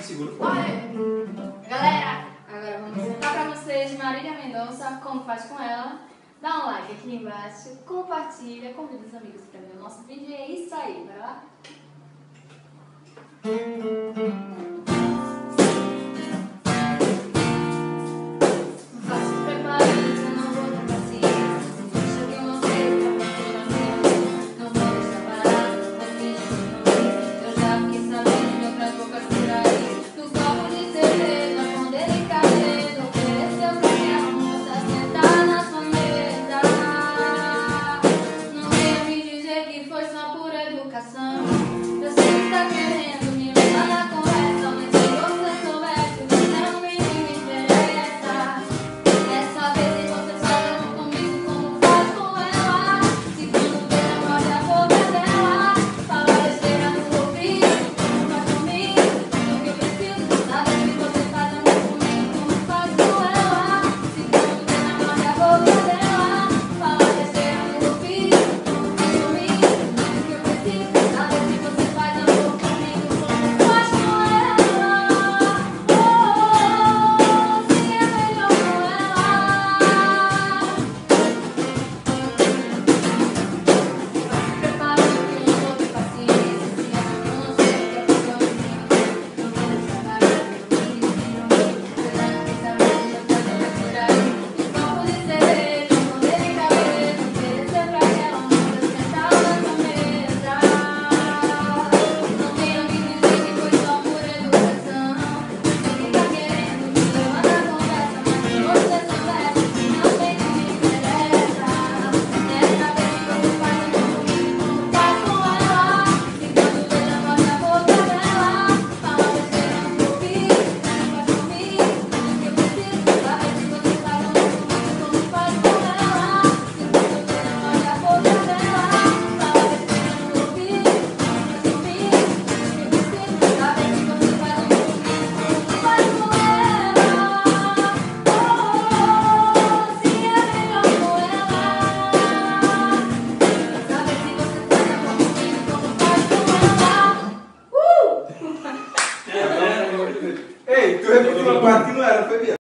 Segura o Olha, galera, agora vamos cantar pra vocês Marília Mendonça, como faz com ela. Dá um like aqui embaixo, compartilha, convida os amigos pra ver o nosso vídeo e é isso aí, bora lá?